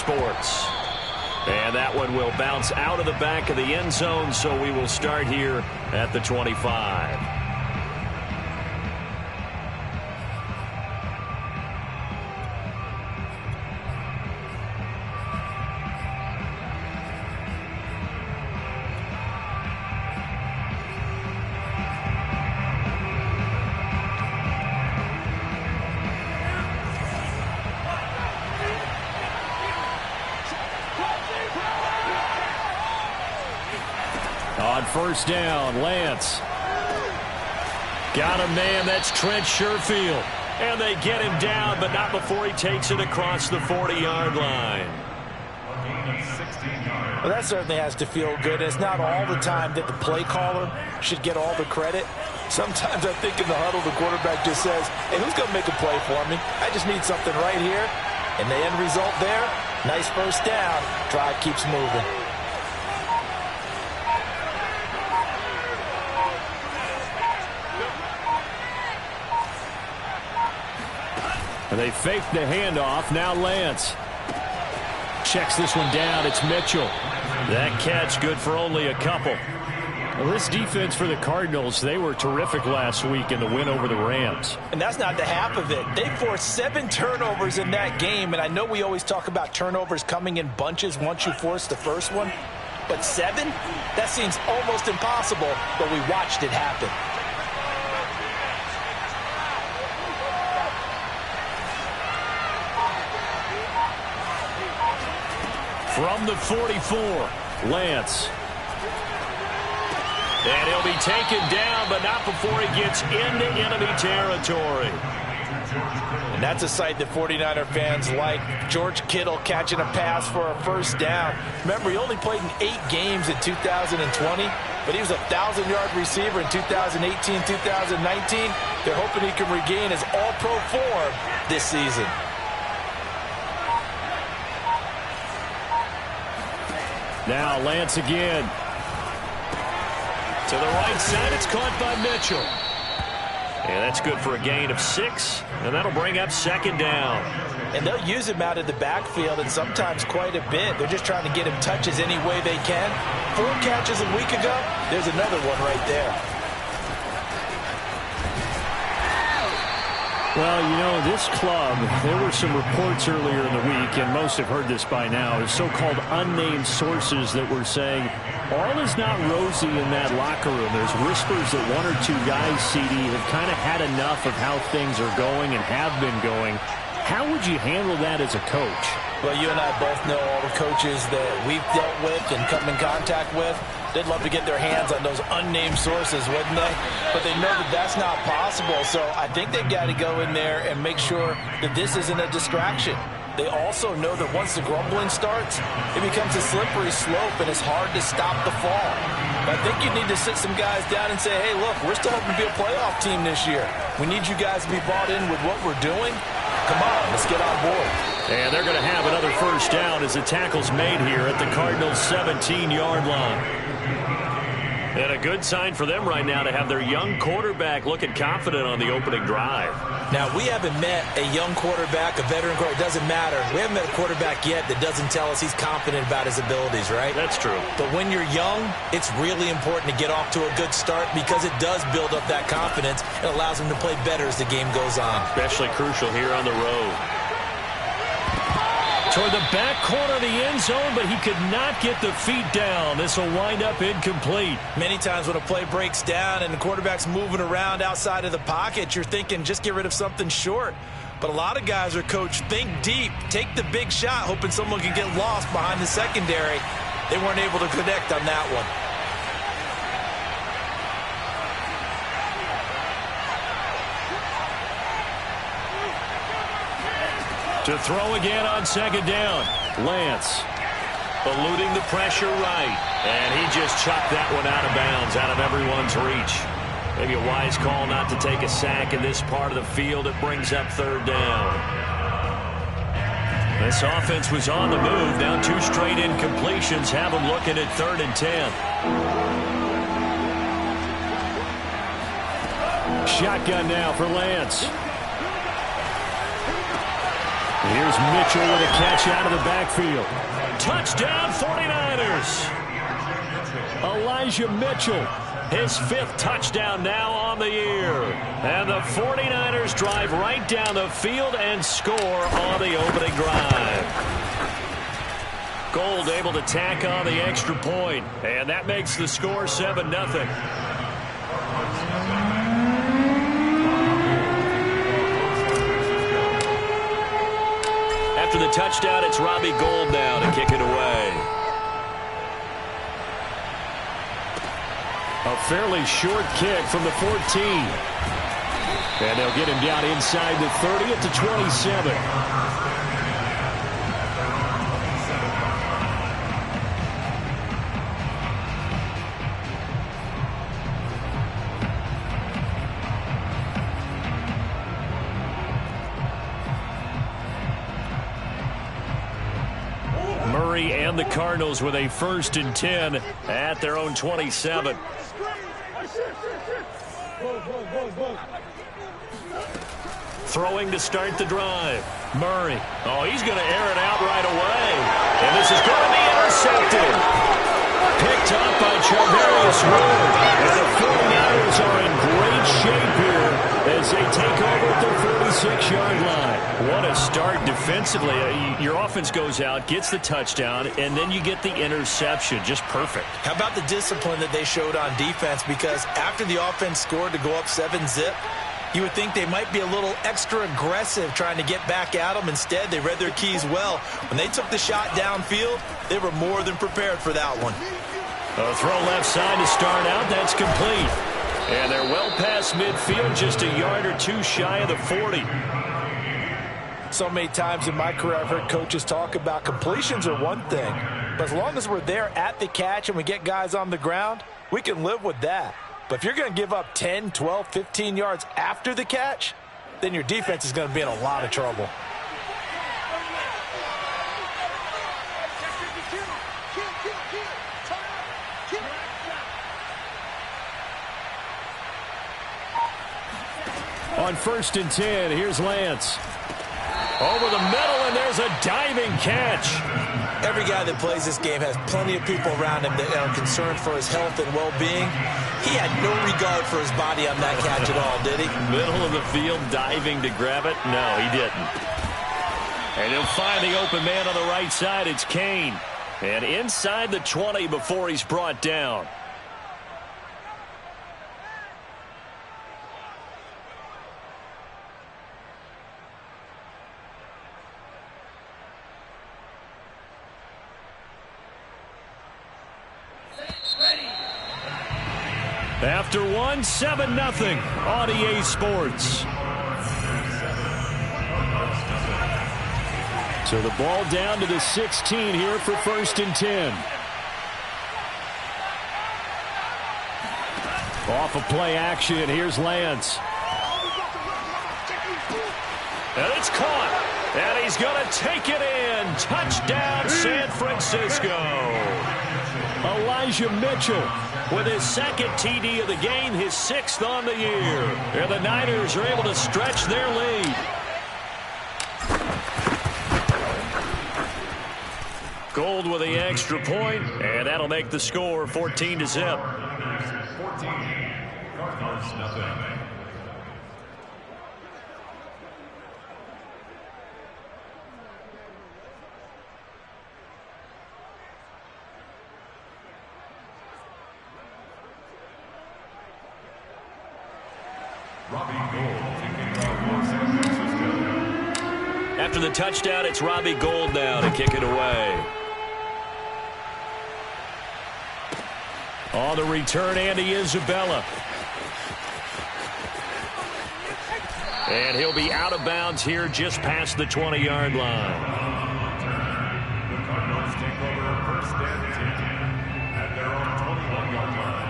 Sports. And that one will bounce out of the back of the end zone, so we will start here at the 25. On first down, Lance. Got a man, that's Trent Sherfield. And they get him down, but not before he takes it across the 40-yard line. Well, that certainly has to feel good. It's not all the time that the play caller should get all the credit. Sometimes I think in the huddle, the quarterback just says, hey, who's going to make a play for me? I just need something right here. And the end result there, nice first down. Drive keeps moving. And they fake the handoff. Now Lance checks this one down. It's Mitchell. That catch good for only a couple. Well, this defense for the Cardinals, they were terrific last week in the win over the Rams. And that's not the half of it. They forced 7 turnovers in that game. And I know we always talk about turnovers coming in bunches once you force the first one. But 7? That seems almost impossible, but we watched it happen. From the 44, Lance. And he'll be taken down, but not before he gets into enemy territory. And that's a sight that 49er fans like. George Kittle catching a pass for a first down. Remember, he only played in 8 games in 2020, but he was a 1,000-yard receiver in 2018, 2019. They're hoping he can regain his all-pro form this season. Now Lance again. To the right side, it's caught by Mitchell. And that's good for a gain of 6, and that'll bring up second down. And they'll use him out of the backfield, and sometimes quite a bit. They're just trying to get him touches any way they can. 4 catches a week ago, there's another one right there. Well, you know, this club, there were some reports earlier in the week, and most have heard this by now, so-called unnamed sources that were saying all is not rosy in that locker room. There's whispers that 1 or 2 guys, CD, have kind of had enough of how things are going and have been going. How would you handle that as a coach? Well, you and I both know all the coaches that we've dealt with and come in contact with. They'd love to get their hands on those unnamed sources, wouldn't they? But they know that that's not possible. So I think they've got to go in there and make sure that this isn't a distraction. They also know that once the grumbling starts, it becomes a slippery slope, and it's hard to stop the fall. But I think you need to sit some guys down and say, hey, look, we're still hoping to be a playoff team this year. We need you guys to be bought in with what we're doing. Come on, let's get on board. And they're going to have another first down as the tackle's made here at the Cardinals' 17-yard line. And a good sign for them right now to have their young quarterback looking confident on the opening drive. Now, we haven't met a young quarterback, a veteran quarterback. It doesn't matter. We haven't met a quarterback yet that doesn't tell us he's confident about his abilities, right? That's true. But when you're young, it's really important to get off to a good start because it does build up that confidence. It allows him to play better as the game goes on. Especially crucial here on the road. Toward the back corner of the end zone, but he could not get the feet down. This will wind up incomplete. Many times when a play breaks down and the quarterback's moving around outside of the pocket, you're thinking just get rid of something short. But a lot of guys are coached, think deep, take the big shot, hoping someone can get lost behind the secondary. They weren't able to connect on that one. To throw again on second down. Lance eluding the pressure right. And he just chucked that one out of bounds, out of everyone's reach. Maybe a wise call not to take a sack in this part of the field. It brings up third down. This offense was on the move. Now 2 straight incompletions have them looking at 3rd and 10. Shotgun now for Lance. Here's Mitchell with a catch out of the backfield. Touchdown 49ers. Elijah Mitchell, his 5th touchdown now on the year. And the 49ers drive right down the field and score on the opening drive. Gold able to tack on the extra point, and that makes the score 7-0. After the touchdown, it's Robbie Gould now to kick it away. A fairly short kick from the 14. And they'll get him down inside the 30 at the 27. Murray and the Cardinals with a 1st and 10 at their own 27. Throwing to start the drive. Murray. Oh, he's going to air it out right away. And this is going to be intercepted. Picked up by Charvarius Ward. And the 49ers are in great shape here as they take over at their 46-yard line. What a start defensively. Your offense goes out, gets the touchdown, and then you get the interception. Just perfect. How about the discipline that they showed on defense? Because after the offense scored to go up 7-zip, you would think they might be a little extra aggressive trying to get back at them. Instead, they read their keys well. When they took the shot downfield, they were more than prepared for that one. A throw left side to start out. That's complete. And they're well past midfield, just a yard or two shy of the 40. So many times in my career, I've heard coaches talk about completions are one thing. But as long as we're there at the catch and we get guys on the ground, we can live with that. But if you're going to give up 10, 12, 15 yards after the catch, then your defense is going to be in a lot of trouble. On 1st and 10, here's Lance. Over the middle, and there's a diving catch. Every guy that plays this game has plenty of people around him that are concerned for his health and well-being. He had no regard for his body on that catch at all, did he? Middle of the field, diving to grab it? No, he didn't. And he'll find the open man on the right side. It's Kane. And inside the 20 before he's brought down. After one, 7-0 on EA Sports. So the ball down to the 16 here for 1st and 10. Off of play action, here's Lance. And it's caught. And he's going to take it in. Touchdown, San Francisco. Elijah Mitchell with his 2nd TD of the game, his 6th on the year. And the Niners are able to stretch their lead. Gould with the extra point, and that'll make the score 14-0. 14, Cardinals nothing. After the touchdown, it's Robbie Gould now to kick it away. On the return, Andy Isabella. And he'll be out of bounds here just past the 20-yard line. The Cardinals take over 1st and 10 at their own 21-yard line.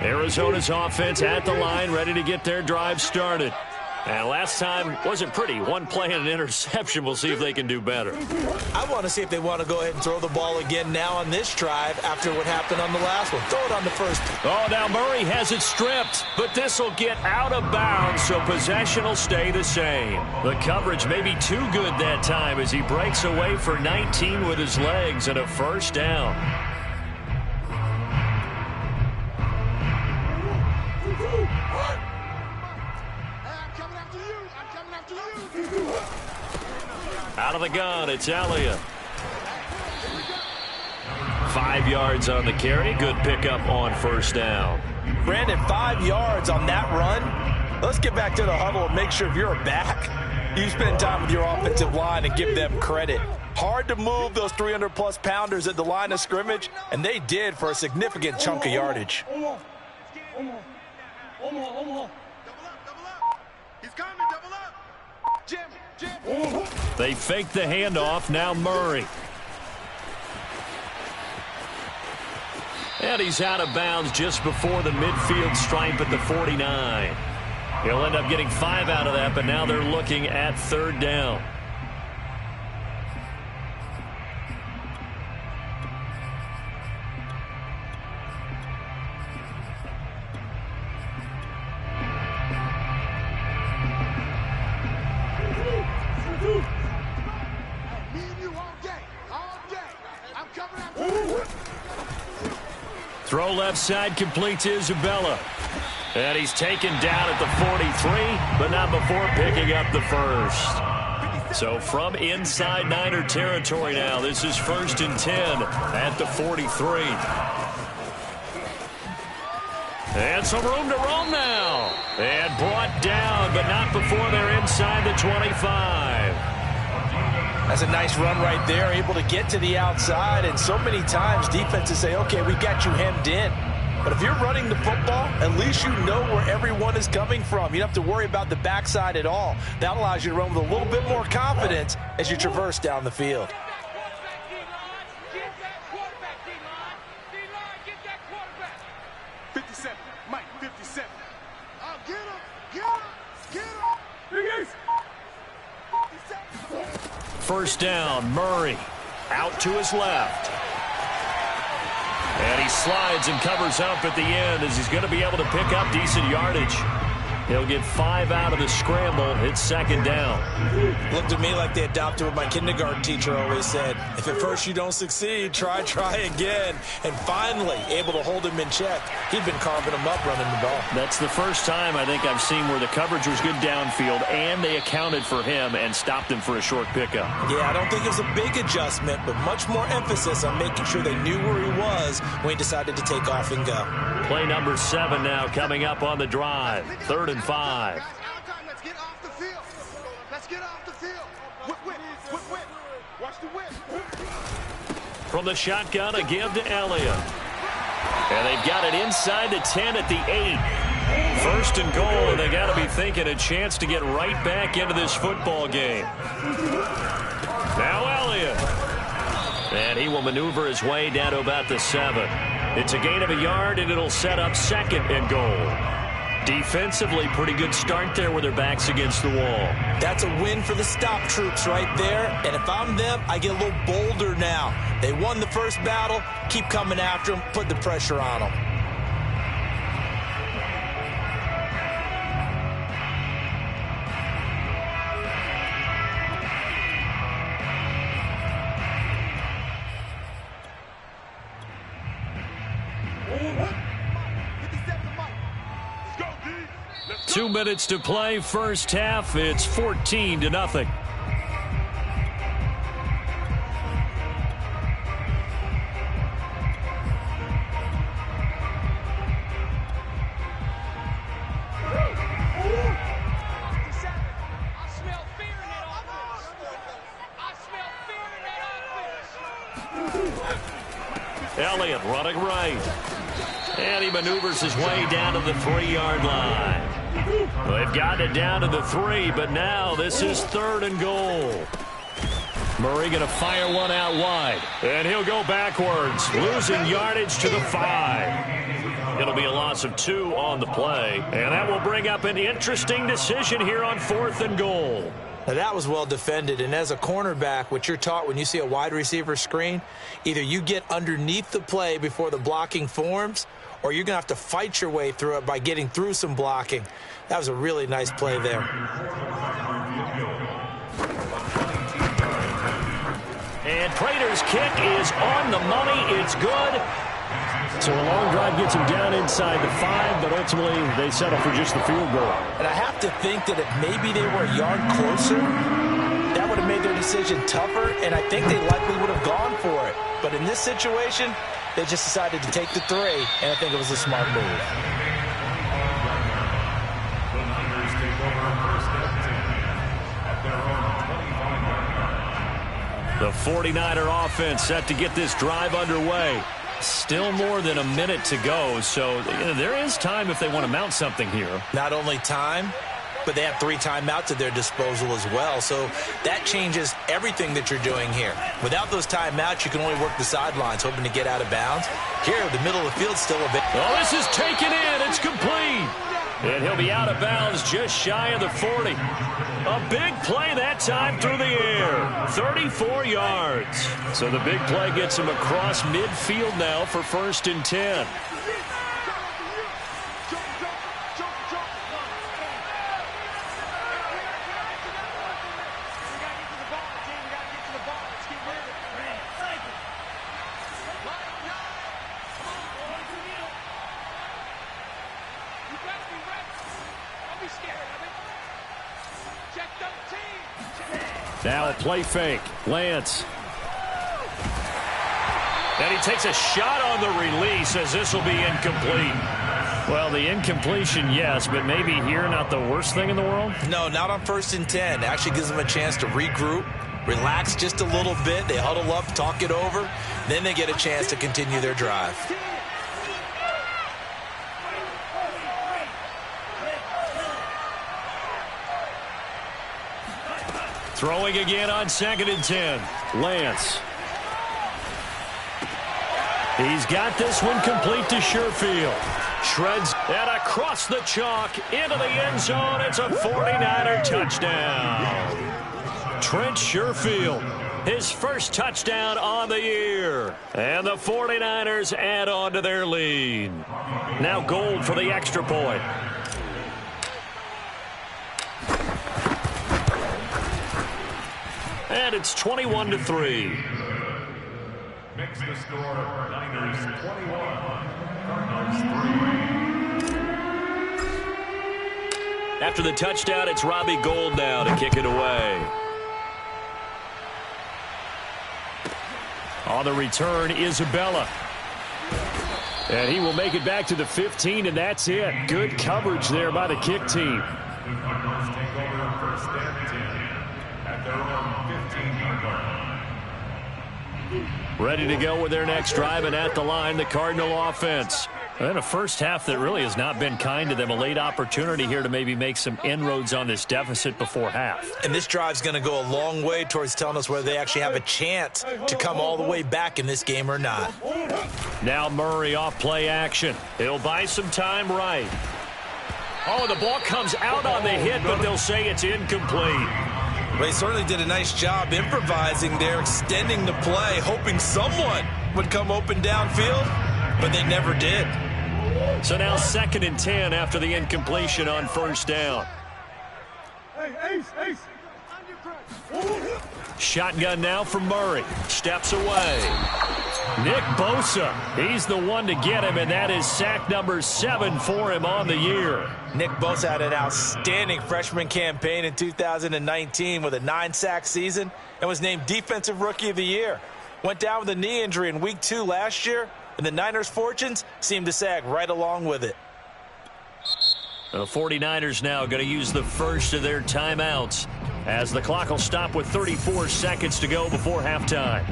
Arizona's offense at the line, ready to get their drive started. And last time wasn't pretty. One play and an interception. We'll see if they can do better. I want to see if they want to go ahead and throw the ball again now on this drive after what happened on the last one. Throw it on the first. Oh, now Murray has it stripped, but this will get out of bounds, so possession will stay the same. The coverage may be too good that time as he breaks away for 19 with his legs and a first down. Out of the gun, it's Elliott. 5 yards on the carry. Good pickup on first down. Brandon, 5 yards on that run. Let's get back to the huddle and make sure if you're a back, you spend time with your offensive line and give them credit. Hard to move those 300-plus pounders at the line of scrimmage, and they did for a significant chunk of yardage. He's coming, double up. Jim. They fake the handoff. Now Murray. And he's out of bounds just before the midfield stripe at the 49. He'll end up getting 5 out of that, but now they're looking at third down. Throw left side, complete to Isabella. And he's taken down at the 43, but not before picking up the first. So from inside Niner territory now, this is 1st and 10 at the 43. And some room to roam now. And brought down, but not before they're inside the 25. That's a nice run right there, able to get to the outside. And so many times defenses say, okay, we've got you hemmed in. But if you're running the football, at least you know where everyone is coming from. You don't have to worry about the backside at all. That allows you to run with a little bit more confidence as you traverse down the field. First down, Murray out to his left. And he slides and covers up at the end as he's going to be able to pick up decent yardage. He'll get 5 out of the scramble. It's second down. Looked to me like they adopted what my kindergarten teacher always said. If at first you don't succeed, try again. And finally, able to hold him in check. He'd been carving him up running the ball. That's the first time I think I've seen where the coverage was good downfield and they accounted for him and stopped him for a short pickup. Yeah, I don't think it was a big adjustment, but much more emphasis on making sure they knew where he was when he decided to take off and go. Play number 7 now coming up on the drive. 3rd and 5. Let's get off the field. Let's get off the field. Whip. Watch the whip. From the shotgun, a give to Elliott. And they've got it inside the 10 at the 8. 1st and goal, and they got to be thinking a chance to get right back into this football game. Now Elliott. And he will maneuver his way down to about the 7. It's a gain of a yard, and it'll set up 2nd and goal. Defensively, pretty good start there with their backs against the wall. That's a win for the stop troops right there. And if I'm them, I get a little bolder now. They won the first battle. Keep coming after them. Put the pressure on them. Let's 2 minutes to play, first half. It's 14-0. Elliott running right. And he maneuvers his way down to the 3-yard line. They've gotten it down to the 3, but now this is 3rd and goal. Murray going to fire one out wide. And he'll go backwards, losing yardage to the 5. It'll be a loss of 2 on the play. And that will bring up an interesting decision here on 4th and goal. Now that was well defended, and as a cornerback, what you're taught when you see a wide receiver screen, either you get underneath the play before the blocking forms, or you're going to have to fight your way through it by getting through some blocking. That was a really nice play there. And Prater's kick is on the money. It's good. So a long drive gets him down inside the 5, but ultimately they settle for just the field goal. And I have to think that if maybe they were a yard closer, that would have made their decision tougher, and I think they likely would have gone for it. But in this situation, they just decided to take the 3, and I think it was a smart move. The 49er offense set to get this drive underway. Still more than a minute to go, so there is time if they want to mount something here. Not only time, but they have 3 timeouts at their disposal as well, so that changes everything that you're doing here. Without those timeouts, you can only work the sidelines, hoping to get out of bounds. Here, the middle of the field's still a bit. Oh, this is taken in. It's complete. And he'll be out of bounds just shy of the 40. A big play that time through the air. 34 yards. So the big play gets him across midfield now for 1st and 10. Now a play fake. Lance. And he takes a shot on the release as this will be incomplete. Well, the incompletion, yes, but maybe here not the worst thing in the world? No, not on 1st and 10. It actually gives them a chance to regroup, relax just a little bit. They huddle up, talk it over. Then they get a chance to continue their drive. Throwing again on 2nd and 10. Lance. He's got this one complete to Sherfield. Shreds and across the chalk into the end zone. It's a 49er touchdown. Trent Sherfield, his first touchdown on the year. And the 49ers add on to their lead. Now Gold for the extra point. And it's 21-3. Makes the score Niners 21, Cardinals 3. After the touchdown, it's Robbie Gould now to kick it away. On the return, Isabella. And he will make it back to the 15, and that's it. Good coverage there by the kick team. The Cardinals take over 1st and 10 at their own 15-yard line. Ready to go with their next drive, and at the line, the Cardinal offense. And a first half that really has not been kind to them. A late opportunity here to maybe make some inroads on this deficit before half. And this drive's going to go a long way towards telling us whether they actually have a chance to come all the way back in this game or not. Now Murray off play action. He'll buy some time right. Oh, the ball comes out on the hit, but they'll say it's incomplete. Well, he certainly did a nice job improvising there, extending the play, hoping someone would come open downfield, but they never did. So now 2nd and 10 after the incompletion on 1st down. Shotgun now for Murray. Steps away. Nick Bosa, he's the one to get him, and that is sack number 7 for him on the year. Nick Bosa had an outstanding freshman campaign in 2019 with a 9-sack season and was named Defensive Rookie of the Year. Went down with a knee injury in Week 2 last year, and the Niners' fortunes seemed to sag right along with it. The 49ers now going to use the first of their timeouts as the clock will stop with 34 seconds to go before halftime.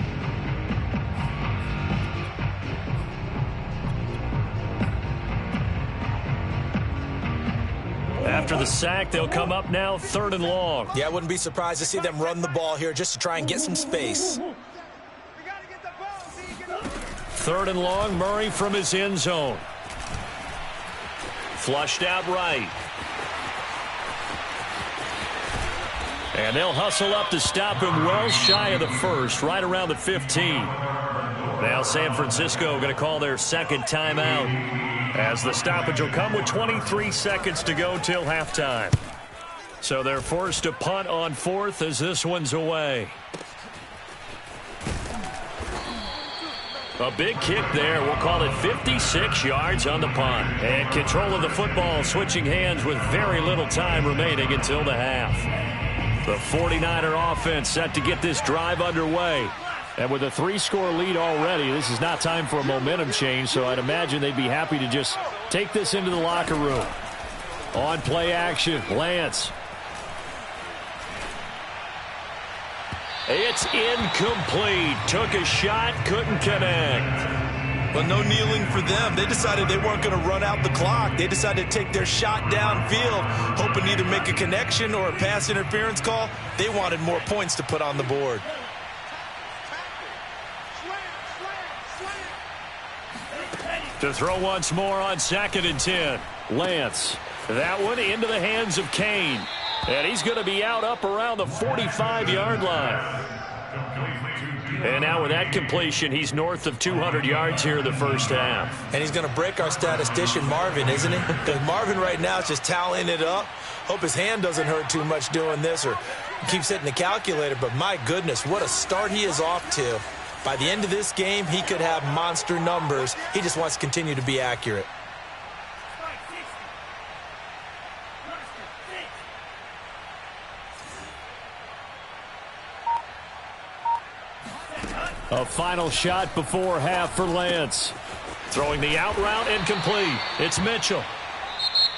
After the sack, they'll come up now 3rd and long. Yeah, I wouldn't be surprised to see them run the ball here just to try and get some space. 3rd and long, Murray from his end zone. Flushed out right. And they'll hustle up to stop him well shy of the first, right around the 15. Now San Francisco going to call their second timeout, as the stoppage will come with 23 seconds to go till halftime. So they're forced to punt on fourth as this one's away. A big kick there. We'll call it 56 yards on the punt. And control of the football switching hands with very little time remaining until the half. The 49er offense set to get this drive underway. And with a 3-score lead already, this is not time for a momentum change, so I'd imagine they'd be happy to just take this into the locker room. On play action, Lance. It's incomplete. Took a shot, couldn't connect. Well, no kneeling for them. They decided they weren't going to run out the clock. They decided to take their shot downfield, hoping to either make a connection or a pass interference call. They wanted more points to put on the board. To throw once more on 2nd and 10. Lance. That one into the hands of Kane. And he's going to be out up around the 45-yard line. And now with that completion, he's north of 200 yards here in the first half. And he's going to break our statistician, Marvin, isn't he? Because Marvin right now is just tallying it up. Hope his hand doesn't hurt too much doing this or keeps hitting the calculator. But my goodness, what a start he is off to. By the end of this game, he could have monster numbers. He just wants to continue to be accurate. A final shot before half for Lance. Throwing the out route incomplete. It's Mitchell.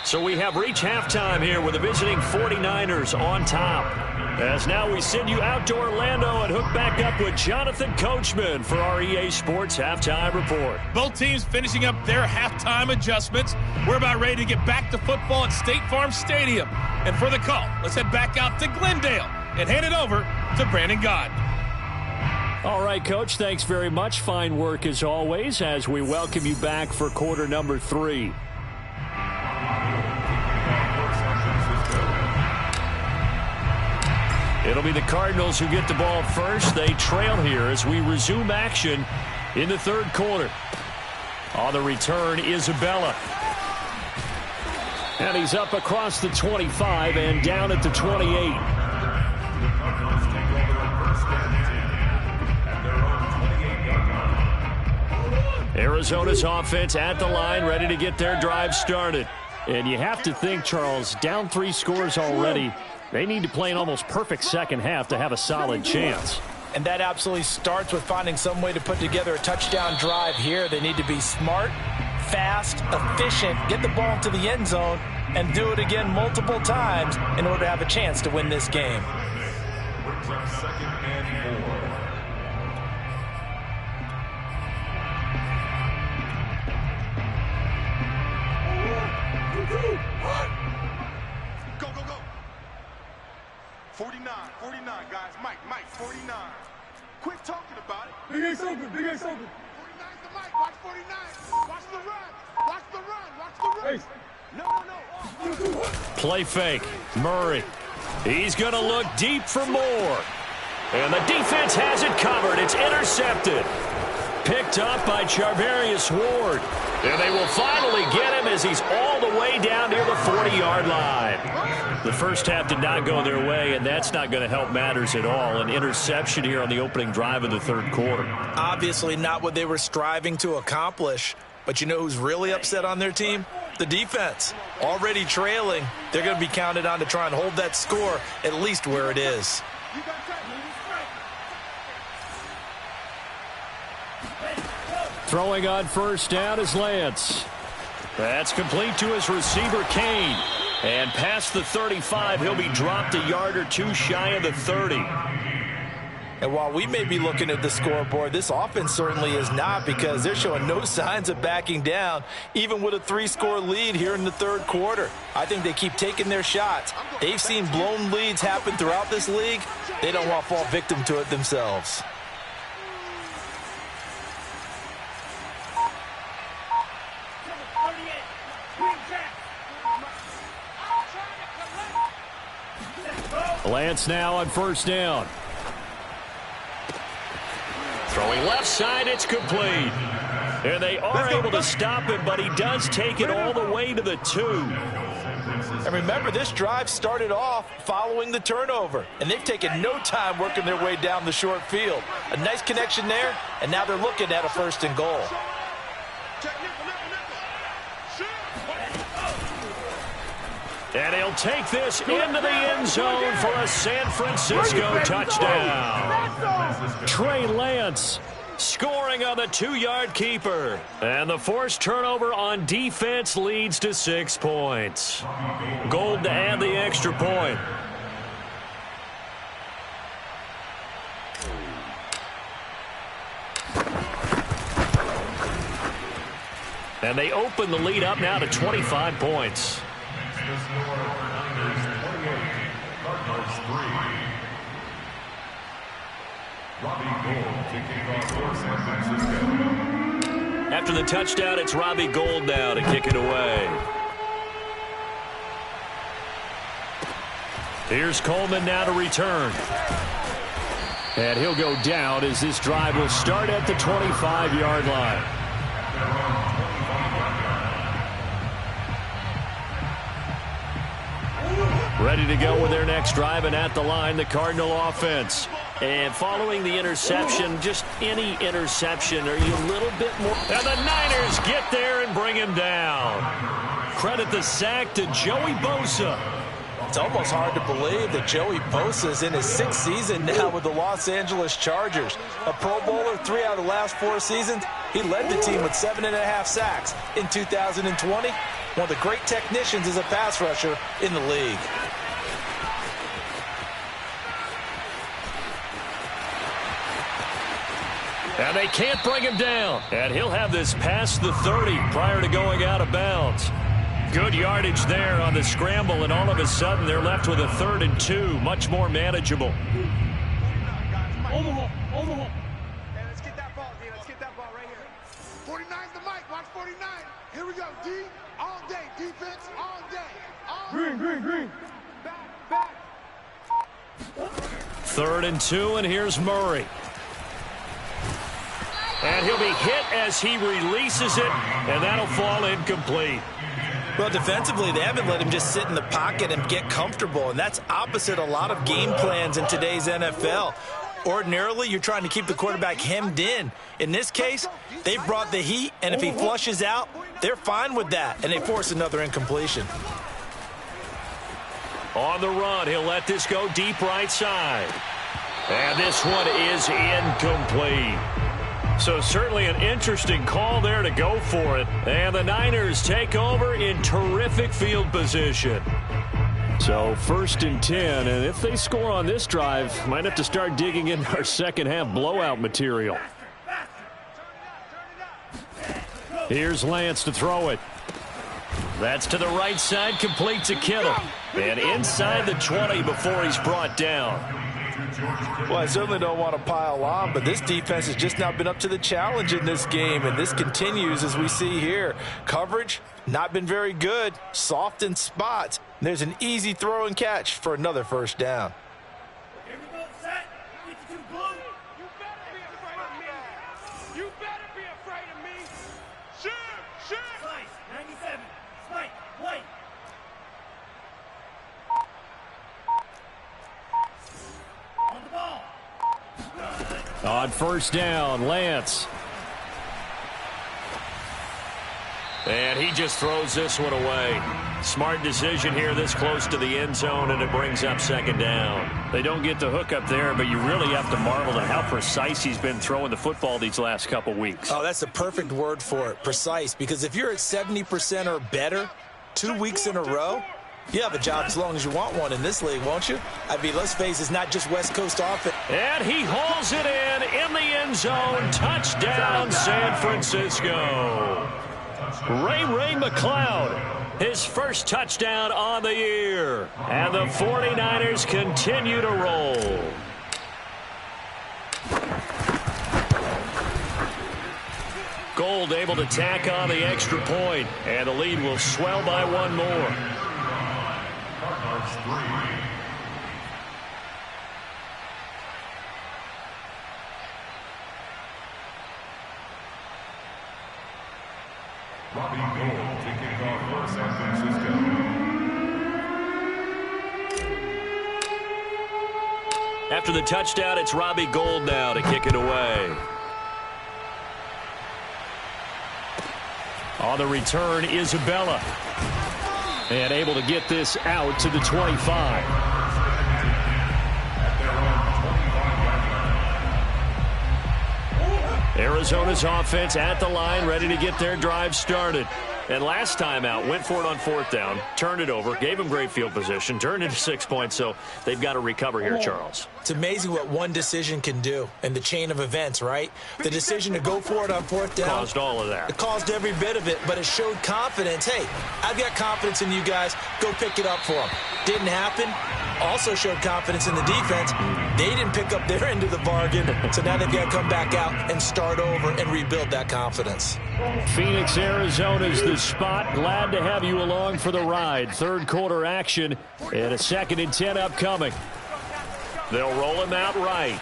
So we have reached halftime here with the visiting 49ers on top. As now we send you out to Orlando and hook back up with Jonathan Coachman for our EA Sports Halftime Report. Both teams finishing up their halftime adjustments. We're about ready to get back to football at State Farm Stadium. And for the call, let's head back out to Glendale and hand it over to Brandon Gott. All right, Coach, thanks very much. Fine work as always as we welcome you back for quarter number 3. It'll be the Cardinals who get the ball first. They trail here as we resume action in the third quarter. On the return, Isabella. And he's up across the 25 and down at the 28. Arizona's offense at the line, ready to get their drive started. And you have to think, Charles, down 3 scores already. They need to play an almost perfect second half to have a solid chance. And that absolutely starts with finding some way to put together a touchdown drive here. They need to be smart, fast, efficient, get the ball to the end zone, and do it again multiple times in order to have a chance to win this game. Brings up 2nd and 4. Go, go, go. 49, guys. Mike, 49. Quit talking about it. Big Ace open, Big Ace open. 49's the Mike. Watch 49. Watch the run. Watch the run. Watch the run. Ace. No. Play fake. Murray. He's going to look deep for more. And the defense has it covered. It's intercepted. Picked up by Charvarius Ward. And they will finally get him as he's all the way down near the 40-yard line. The first half did not go their way, and that's not going to help matters at all. An interception here on the opening drive of the third quarter. Obviously not what they were striving to accomplish. But you know who's really upset on their team? The defense. Already trailing. They're going to be counted on to try and hold that score at least where it is. Throwing on first down is Lance. That's complete to his receiver, Kane. And past the 35, he'll be dropped a yard or two shy of the 30. And while we may be looking at the scoreboard, this offense certainly is not, because they're showing no signs of backing down, even with a 3-score lead here in the third quarter. I think they keep taking their shots. They've seen blown leads happen throughout this league. They don't want to fall victim to it themselves. Lance now on first down. Throwing left side, it's complete. And they are able to stop him, but he does take it all the way to the 2. And remember, this drive started off following the turnover, and they've taken no time working their way down the short field. A nice connection there, and now they're looking at a 1st and goal. And he'll take this into the end zone for a San Francisco touchdown. Trey Lance scoring on the 2-yard keeper. And the forced turnover on defense leads to 6 points. Gold to add the extra point. And they open the lead up now to 25 points. After the touchdown, it's Robbie Gould now to kick it away. Here's Coleman now to return. And he'll go down as this drive will start at the 25-yard line. Ready to go with their next drive, and at the line, the Cardinal offense. And following the interception, just any interception, are you a little bit more? And the Niners get there and bring him down. Credit the sack to Joey Bosa. It's almost hard to believe that Joey Bosa is in his 6th season now with the Los Angeles Chargers. A Pro Bowler 3 out of the last 4 seasons. He led the team with 7.5 sacks in 2020. One of the great technicians as a pass rusher in the league. And they can't bring him down. And he'll have this past the 30 prior to going out of bounds. Good yardage there on the scramble, and all of a sudden they're left with a 3rd and 2. Much more manageable. Omaha. Hey, let's get that ball, D. Let's get that ball right here. 49's the mic. Watch 49. Here we go, D. All day. Defense all day. Green. Back. 3rd and 2, and here's Murray. And he'll be hit as he releases it, and that'll fall incomplete. Well, defensively, they haven't let him just sit in the pocket and get comfortable, and that's opposite a lot of game plans in today's NFL. Ordinarily, you're trying to keep the quarterback hemmed in. In this case, they've brought the heat, and if he flushes out, they're fine with that, and they force another incompletion. On the run, he'll let this go deep right side. And this one is incomplete. So certainly an interesting call there to go for it. And the Niners take over in terrific field position. So 1st and 10, and if they score on this drive, might have to start digging in our second half blowout material. Here's Lance to throw it. That's to the right side, complete to Kittle. And inside the 20 before he's brought down. Well, I certainly don't want to pile on, but this defense has just not been up to the challenge in this game, and this continues as we see here. Coverage, not been very good, soft in spots. There's an easy throw and catch for another 1st down. Here we go, set. 52 blue. You better be afraid of me. You better be afraid of me. Shoot. Slice, 97. Spike, white. On the ball. On 1st down, Lance. And he just throws this one away. Smart decision here this close to the end zone, and it brings up 2nd down. They don't get the hook up there, but you really have to marvel at how precise he's been throwing the football these last couple weeks. Oh, that's the perfect word for it, precise, because if you're at 70% or better 2 weeks in a row, you have a job as long as you want one in this league, won't you? I mean, let's face it, it's not just West Coast offense. And he hauls it in the end zone. Touchdown, San Francisco. Ray McLeod, his first touchdown on the year. And the 49ers continue to roll. Gould able to tack on the extra point, and the lead will swell by 1 more. Robbie Gould to kick off for San Francisco. After the touchdown, it's Robbie Gould now to kick it away. On the return, Isabella. And able to get this out to the 25. Arizona's offense at the line, ready to get their drive started. And last time out, went for it on fourth down, turned it over, gave them great field position, turned into 6 points, so they've got to recover here, Charles. It's amazing what one decision can do in the chain of events, right? The decision to go for it on fourth down. Caused all of that. It caused every bit of it, but it showed confidence. Hey, I've got confidence in you guys. Go pick it up for them. Didn't happen. Also showed confidence in the defense. They didn't pick up their end of the bargain, so now they've got to come back out and start over and rebuild that confidence. Phoenix, Arizona's the spot. Glad to have you along for the ride. Third quarter action and a 2nd and 10 upcoming. They'll roll him out right.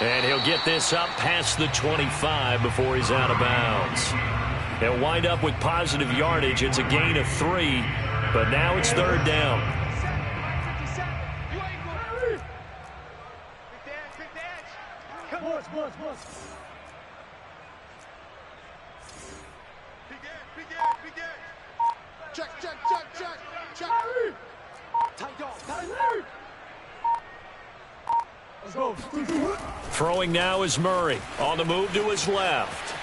And he'll get this up past the 25 before he's out of bounds. He'll wind up with positive yardage. It's a gain of 3, but now it's third down. Check, check, check, check, check. Let's go. Throwing now is Murray. On the move to his left.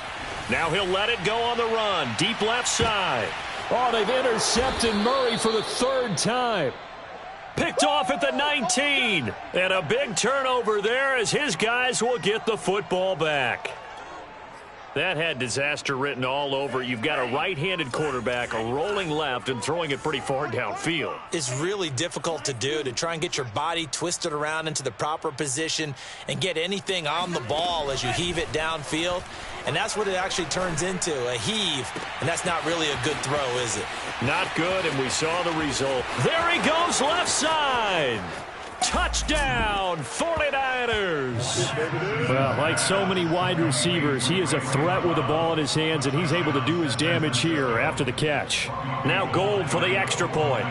Now he'll let it go on the run. Deep left side. Oh, they've intercepted Murray for the third time. Picked off at the 19. And a big turnover there as his guys will get the football back. That had disaster written all over. You've got a right-handed quarterback rolling left and throwing it pretty far downfield. It's really difficult to do, to try and get your body twisted around into the proper position and get anything on the ball as you heave it downfield. And that's what it actually turns into, a heave. And that's not really a good throw, is it? Not good, and we saw the result. There he goes, left side. Touchdown, 49ers. Well, like so many wide receivers, he is a threat with the ball in his hands, and he's able to do his damage here after the catch. Now Gould for the extra point.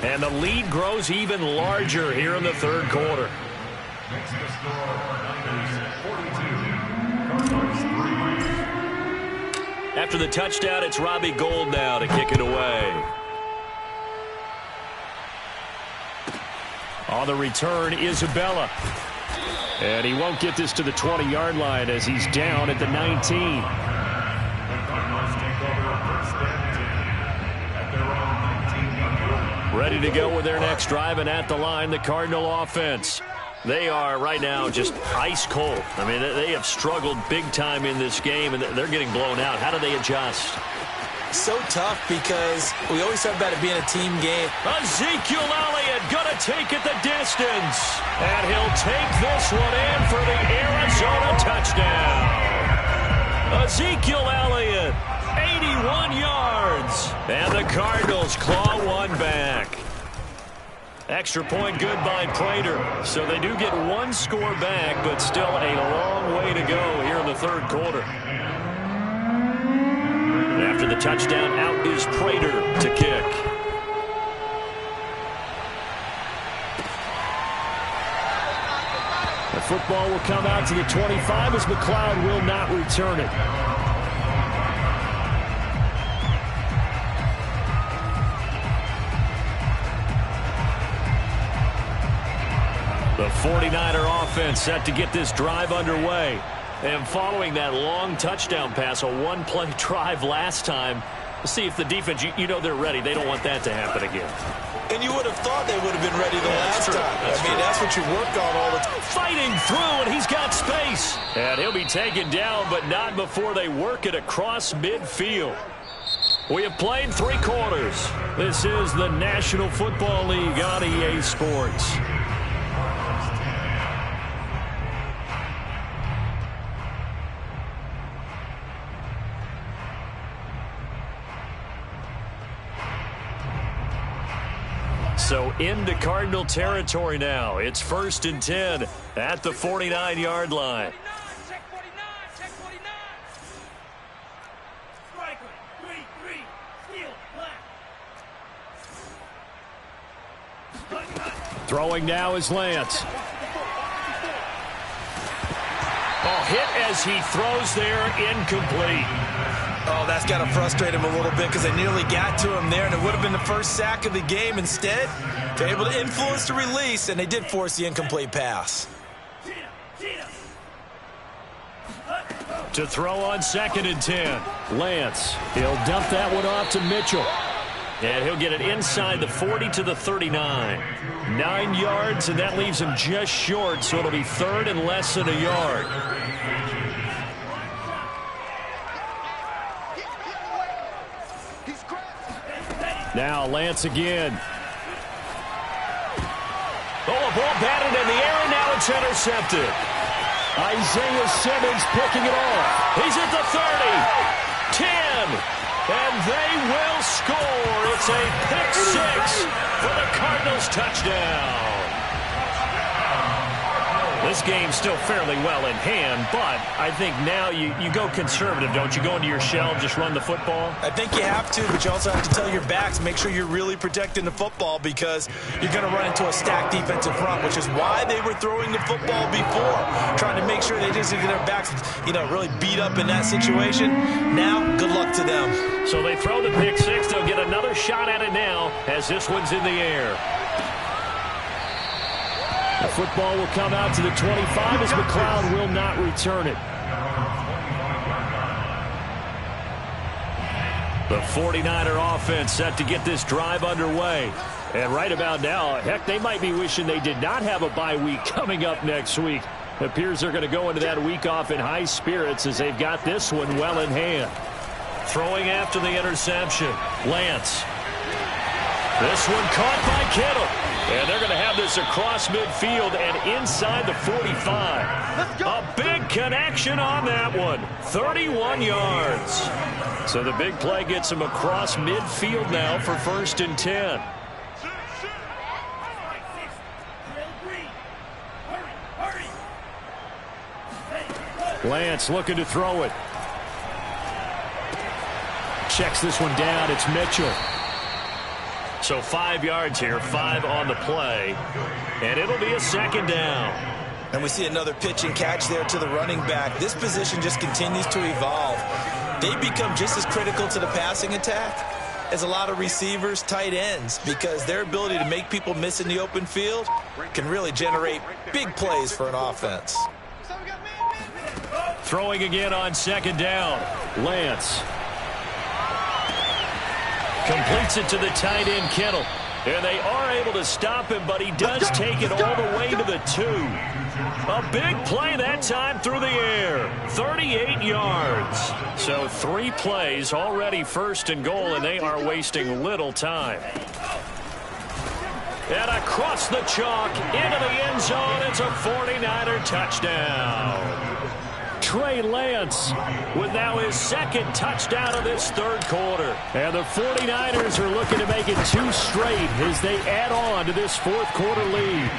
And the lead grows even larger here in the third quarter. Makes the score Niners 42, Cardinals 3. After the touchdown, it's Robbie Gould now to kick it away. On the return, Isabella. And he won't get this to the 20-yard line as he's down at the 19. The Cardinals take over first and 10 at their own 19. Ready to go with their next drive, and at the line, the Cardinal offense. They are right now just ice cold. I mean, they have struggled big time in this game, and they're getting blown out. How do they adjust? So tough because we always talk about it being a team game. Ezekiel Elliott going to take it the distance. And he'll take this one in for the Arizona touchdown. Ezekiel Elliott, 81 yards. And the Cardinals claw one back. Extra point good by Prater. So they do get one score back, but still a long way to go here in the third quarter. After the touchdown, out is Prater to kick. The football will come out to the 25 as McLeod will not return it. The 49er offense set to get this drive underway. And following that long touchdown pass, a one-play drive last time, we'll see if the defense, you know they're ready. They don't want that to happen again. And you would have thought they would have been ready the last time. That's what you work on all the time. Fighting through, and he's got space. And he'll be taken down, but not before they work it across midfield. We have played 3 quarters. This is the National Football League on EA Sports. So into Cardinal territory now. It's 1st and 10 at the 49-yard line. Throwing now is Lance. Oh, hit as he throws there, incomplete. Oh, that's got to frustrate him a little bit because they nearly got to him there, and it would have been the first sack of the game. Instead, they're able to influence the release, and they did force the incomplete pass. To throw on 2nd and 10. Lance, he'll dump that one off to Mitchell. And he'll get it inside the 40 to the 39. 9 yards, and that leaves him just short, so it'll be 3rd and less than a yard. Now Lance again. Oh, a ball batted in the air, and now it's intercepted. Isaiah Simmons picking it off. He's at the 30, 10. And they will score. It's a pick 6 for the Cardinals touchdown. This game's still fairly well in hand, but I think now you go conservative, don't you? Go into your shell and just run the football? I think you have to, but you also have to tell your backs, make sure you're really protecting the football because you're going to run into a stacked defensive front, which is why they were throwing the football before, trying to make sure they just get their backs, really beat up in that situation. Now, good luck to them. So they throw the pick 6. They'll get another shot at it now as this one's in the air. The football will come out to the 25 as McLeod will not return it. The 49er offense set to get this drive underway. And right about now, heck, they might be wishing they did not have a bye week coming up next week. It appears they're going to go into that week off in high spirits as they've got this one well in hand. Throwing after the interception, Lance. This one caught by Kittle. And they're going to have this across midfield and inside the 45. A big connection on that one. 31 yards. So the big play gets him across midfield now for 1st and 10. Lance looking to throw it. Checks this one down. It's Mitchell. So 5 yards here, 5 on the play, and it'll be a 2nd down. And we see another pitch and catch there to the running back. This position just continues to evolve. They become just as critical to the passing attack as a lot of receivers, tight ends, because their ability to make people miss in the open field can really generate big plays for an offense. Throwing again on 2nd down, Lance. Completes it to the tight end, Kittle. And they are able to stop him, but he does take it all the way to the 2. A big play that time through the air. 38 yards. So 3 plays already 1st and goal, and they are wasting little time. And across the chalk into the end zone, it's a 49er touchdown. Trey Lance with now his 2nd touchdown of this 3rd quarter. And the 49ers are looking to make it 2 straight as they add on to this 4th quarter lead.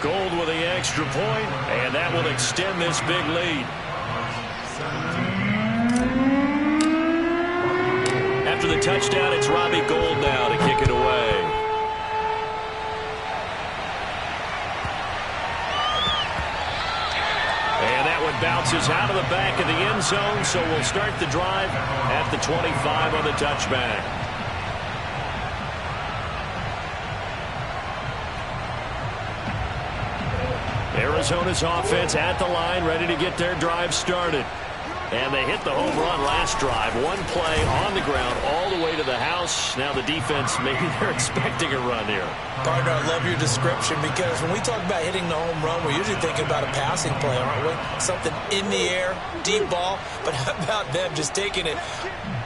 Gold with the extra point, and that will extend this big lead. After the touchdown, it's Robbie Gould now to kick it away. Bounces out of the back of the end zone, so we'll start the drive at the 25 on the touchback. Arizona's offense at the line, ready to get their drive started. And they hit the home run last drive. 1 play on the ground all the way to the house. Now the defense, maybe they're expecting a run here. Partner, I love your description because when we talk about hitting the home run, we're usually thinking about a passing play, aren't we? Something in the air, deep ball. But how about them just taking it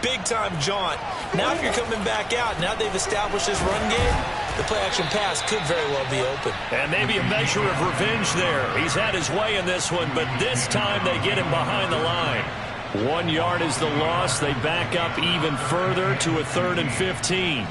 big-time jaunt? Now if you're coming back out, now they've established this run game, the play-action pass could very well be open. And maybe a measure of revenge there. He's had his way in this one, but this time they get him behind the line. 1 yard is the loss. They back up even further to a 3rd and 15.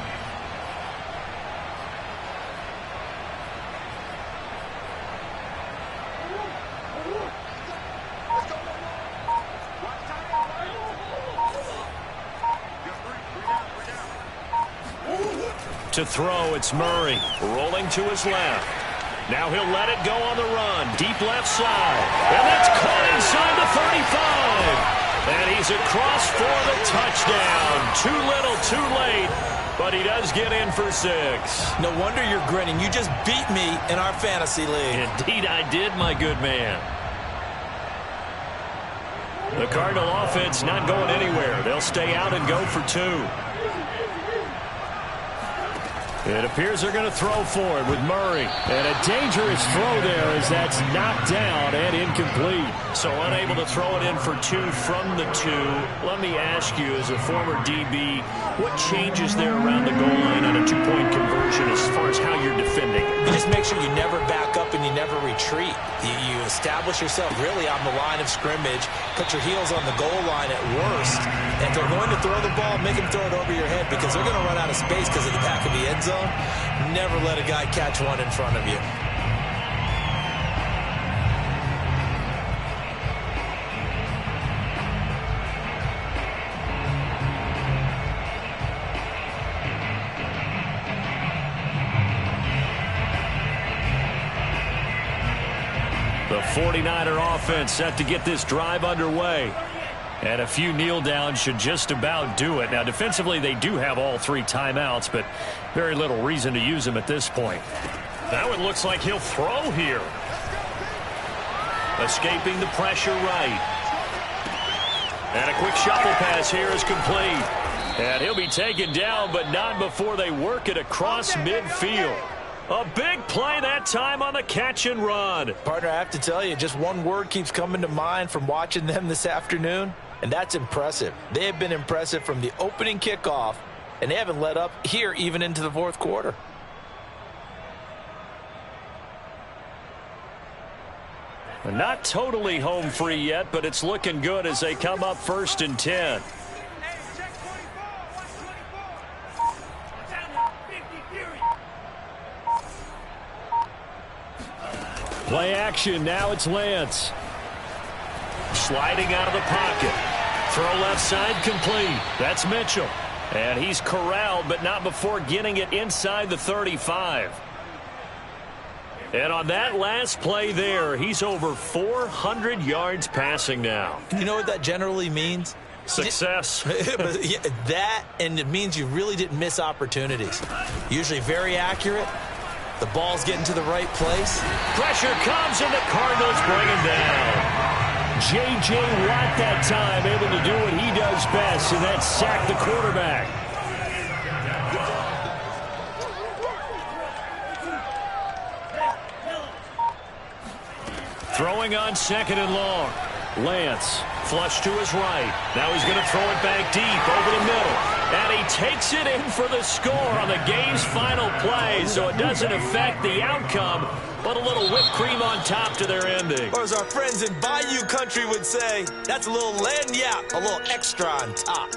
To throw, it's Murray. Rolling to his left. Now he'll let it go on the run. Deep left side. And that's caught inside the 35. And he's across for the touchdown. Too little, too late. But he does get in for 6. No wonder you're grinning. You just beat me in our fantasy league. Indeed I did, my good man. The Cardinal offense not going anywhere. They'll stay out and go for 2. It appears they're going to throw for it with Murray. And a dangerous throw there as that's knocked down and incomplete. So unable to throw it in for 2 from the 2. Let me ask you, as a former DB, what changes there around the goal line on a 2-point conversion as far as how you're defending? You just make sure you never back up and you never retreat. You establish yourself really on the line of scrimmage, put your heels on the goal line at worst, and if they're going to throw the ball, make them throw it over your head because they're going to run out of space because of the back of the end zone. Never let a guy catch one in front of you. The 49er offense set to get this drive underway. And a few kneel downs should just about do it. Now, defensively, they do have all 3 timeouts, but very little reason to use them at this point. Now it looks like he'll throw here. Escaping the pressure right. And a quick shuffle pass here is complete. And he'll be taken down, but not before they work it across midfield. A big play that time on the catch and run. Partner, I have to tell you, just one word keeps coming to mind from watching them this afternoon, and that's impressive. They have been impressive from the opening kickoff, and they haven't let up here even into the 4th quarter. Not totally home free yet, but it's looking good as they come up 1st and 10. Play action, now it's Lance. Sliding out of the pocket. Throw left side complete. That's Mitchell. And he's corralled, but not before getting it inside the 35. And on that last play there, he's over 400 yards passing now. You know what that generally means? Success. That, and it means you really didn't miss opportunities. Usually very accurate. The ball's getting to the right place. Pressure comes, and the Cardinals bring him down. J.J. Watt that time able to do what he does best, and that's sack the quarterback. Throwing on 2nd and long. Lance, flush to his right. Now he's going to throw it back deep over the middle. And he takes it in for the score on the game's final play, so it doesn't affect the outcome, but a little whipped cream on top to their ending. Or as our friends in Bayou Country would say, that's a little lagniappe, a little extra on top.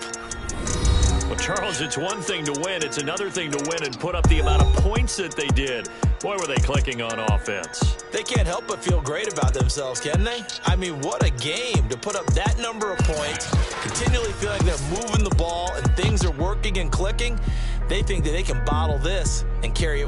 Well, Charles, it's one thing to win. It's another thing to win and put up the amount of points that they did. Boy, were they clicking on offense. They can't help but feel great about themselves, can they? I mean, what a game to put up that number of points, continually feeling like they're moving the ball and things are working and clicking. They think that they can bottle this and carry it